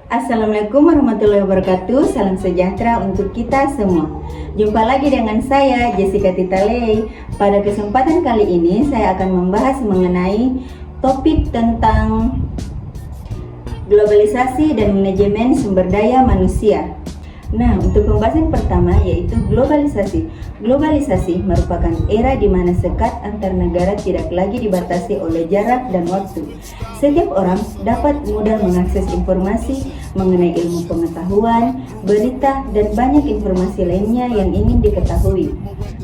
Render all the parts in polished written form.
Assalamualaikum warahmatullahi wabarakatuh. Salam sejahtera untuk kita semua. Jumpa lagi dengan saya Jessica Titalei. Pada kesempatan kali ini saya akan membahas mengenai topik tentang globalisasi dan manajemen sumber daya manusia. Nah, untuk pembahasan pertama yaitu globalisasi. Globalisasi merupakan era di mana sekat antar negara tidak lagi dibatasi oleh jarak dan waktu. Setiap orang dapat mudah mengakses informasi mengenai ilmu pengetahuan, berita, dan banyak informasi lainnya yang ingin diketahui.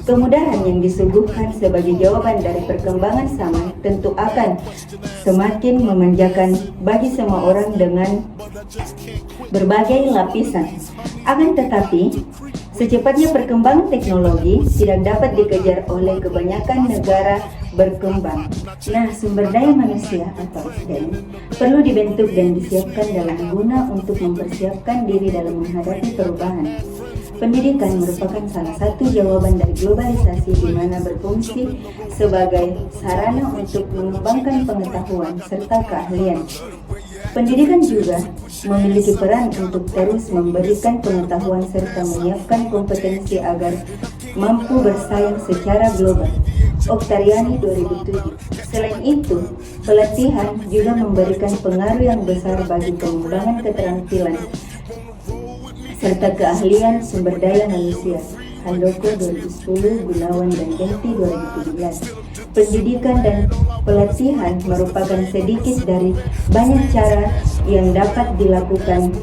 Kemudahan yang disuguhkan sebagai jawaban dari perkembangan zaman tentu akan semakin memanjakan bagi semua orang dengan berbagai lapisan. Akan tetapi, secepatnya perkembangan teknologi tidak dapat dikejar oleh kebanyakan negara berkembang. Nah, sumber daya manusia atau SDM perlu dibentuk dan disiapkan dalam guna untuk mempersiapkan diri dalam menghadapi perubahan. Pendidikan merupakan salah satu jawaban dari globalisasi di mana berfungsi sebagai sarana untuk mengembangkan pengetahuan serta keahlian. Pendidikan juga memiliki peran untuk terus memberikan pengetahuan serta menyiapkan kompetensi agar mampu bersaing secara global. Oktariani 2007. Selain itu, pelatihan juga memberikan pengaruh yang besar bagi pengembangan keterampilan serta keahlian sumber daya manusia. Handoko 2010, Gunawan dan Genti 2017. Pendidikan dan pelatihan merupakan sedikit dari banyak cara yang dapat dilakukan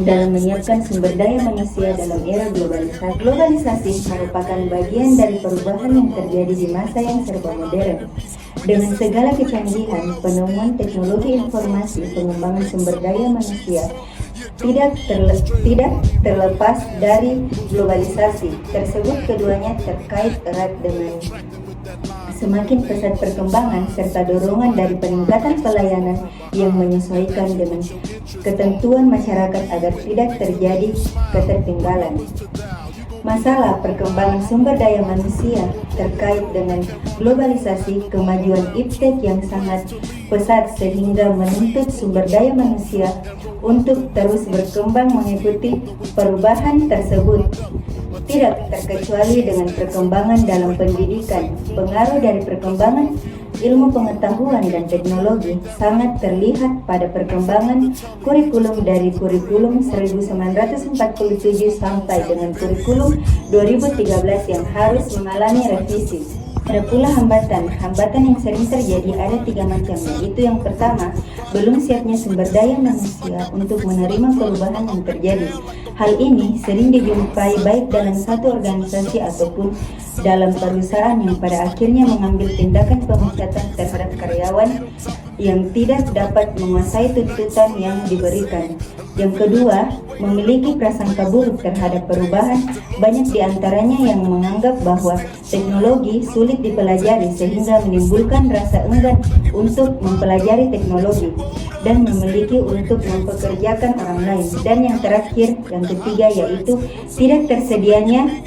dalam menyiapkan sumber daya manusia dalam era globalisasi. Globalisasi merupakan bagian dari perubahan yang terjadi di masa yang serba modern. Dengan segala kecanggihan, penemuan teknologi informasi, pengembangan sumber daya manusia tidak terlepas dari globalisasi tersebut. Keduanya terkait erat dengan semakin pesat perkembangan serta dorongan dari peningkatan pelayanan yang menyesuaikan dengan ketentuan masyarakat agar tidak terjadi ketertinggalan. Masalah perkembangan sumber daya manusia terkait dengan globalisasi, kemajuan iptek yang sangat pesat sehingga menuntut sumber daya manusia untuk terus berkembang mengikuti perubahan tersebut. Tidak terkecuali dengan perkembangan dalam pendidikan, pengaruh dari perkembangan ilmu pengetahuan dan teknologi sangat terlihat pada perkembangan kurikulum dari kurikulum 1947 sampai dengan kurikulum 2013 yang harus mengalami revisi. Ada pula hambatan yang sering terjadi, ada 3 macam, yaitu yang pertama, belum siapnya sumber daya manusia untuk menerima perubahan yang terjadi. Hal ini sering dijumpai baik dalam satu organisasi ataupun dalam perusahaan yang pada akhirnya mengambil tindakan pemecatan terhadap karyawan yang tidak dapat menguasai tuntutan yang diberikan. Yang kedua, memiliki prasangka buruk terhadap perubahan. Banyak di antaranya yang menganggap bahwa teknologi sulit dipelajari sehingga menimbulkan rasa enggan untuk mempelajari teknologi dan memiliki untuk mempekerjakan orang lain. Dan yang terakhir, yang ketiga, yaitu tidak tersedianya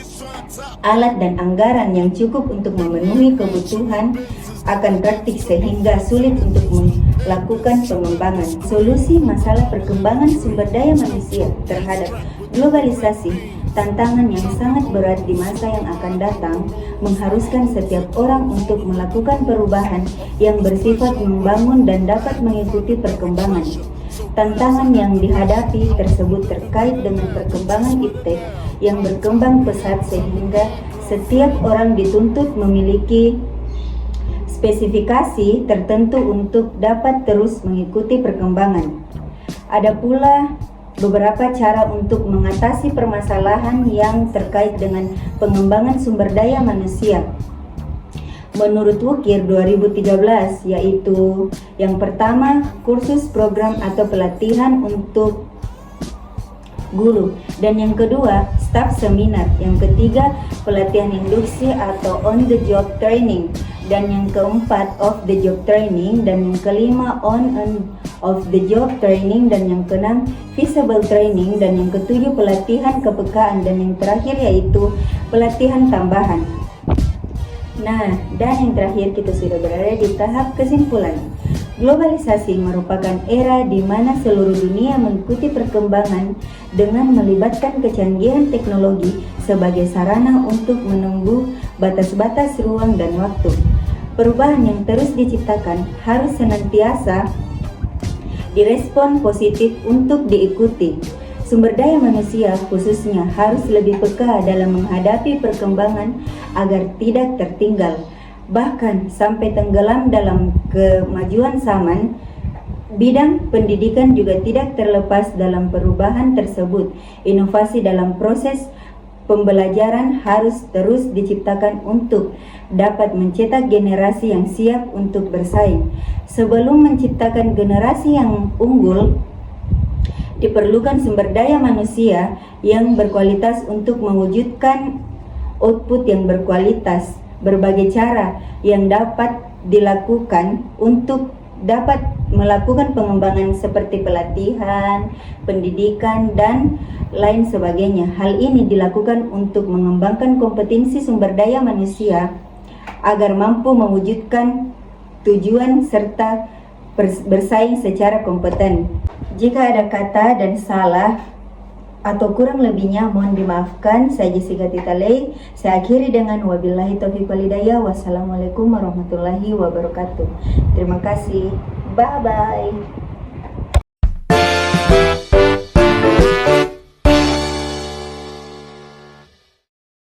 alat dan anggaran yang cukup untuk memenuhi kebutuhan akan praktik sehingga sulit untuk melakukan pengembangan. Solusi masalah perkembangan sumber daya manusia terhadap globalisasi, tantangan yang sangat berat di masa yang akan datang, mengharuskan setiap orang untuk melakukan perubahan yang bersifat membangun dan dapat mengikuti perkembangan. Tantangan yang dihadapi tersebut terkait dengan perkembangan iptek yang berkembang pesat sehingga setiap orang dituntut memiliki spesifikasi tertentu untuk dapat terus mengikuti perkembangan. Ada pula beberapa cara untuk mengatasi permasalahan yang terkait dengan pengembangan sumber daya manusia. Menurut Wukir 2013, yaitu yang pertama, kursus program atau pelatihan untuk guru, dan yang kedua, staf seminar, yang ketiga, pelatihan induksi atau on the job training, dan yang keempat, off the job training, dan yang kelima, on and off the job training, dan yang keenam, visible training, dan yang ketujuh, pelatihan kepekaan, dan yang terakhir yaitu pelatihan tambahan. Nah, dan yang terakhir kita sudah berada di tahap kesimpulan. Globalisasi merupakan era di mana seluruh dunia mengikuti perkembangan dengan melibatkan kecanggihan teknologi sebagai sarana untuk menembus batas-batas ruang dan waktu. Perubahan yang terus diciptakan harus senantiasa direspon positif untuk diikuti. Sumber daya manusia khususnya harus lebih peka dalam menghadapi perkembangan agar tidak tertinggal, bahkan sampai tenggelam dalam kemajuan zaman. Bidang pendidikan juga tidak terlepas dalam perubahan tersebut. Inovasi dalam proses pembelajaran harus terus diciptakan untuk dapat mencetak generasi yang siap untuk bersaing. Sebelum menciptakan generasi yang unggul, diperlukan sumber daya manusia yang berkualitas untuk mewujudkan output yang berkualitas. Berbagai cara yang dapat dilakukan untuk dapat melakukan pengembangan seperti pelatihan, pendidikan, dan lain sebagainya. Hal ini dilakukan untuk mengembangkan kompetensi sumber daya manusia agar mampu mewujudkan tujuan serta bersaing secara kompeten. Jika ada kata dan salah atau kurang lebihnya mohon dimaafkan. Saya Jessica Titalei. Saya akhiri dengan wabillahi taufiq wal hidayah. Wassalamualaikum warahmatullahi wabarakatuh. Terima kasih. Bye bye.